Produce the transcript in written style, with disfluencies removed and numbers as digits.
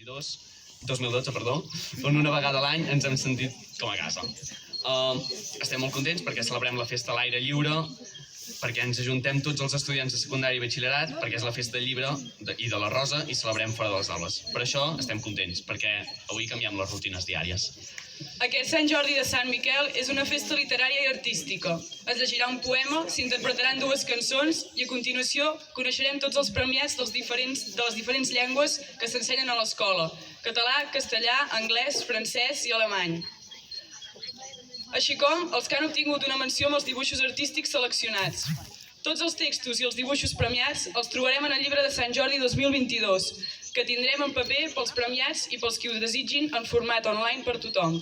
2012, on una vegada a l'any ens hem sentit com a casa. Estem molt contents perquè celebrem la festa a l'aire lliure, perquè ens ajuntem tots els estudiants de secundària i batxillerat, perquè és la festa del llibre i de la rosa i celebrem fora de les aules. Per això estem contents, perquè avui canviem les rutines diàries. Aquest Sant Jordi de Sant Miquel és una festa literària i artística. Es llegirà un poema, s'interpretaran dues cançons i a continuació coneixerem tots els premiats de les diferents llengües que s'ensenyen a l'escola: català, castellà, anglès, francès i alemany. Així com els que han obtingut una menció amb els dibuixos artístics seleccionats. Tots els textos i els dibuixos premiats els trobarem en el llibre de Sant Jordi 2022, que tindrem en paper pels premiats i pels qui ho desitgin en format online per tothom.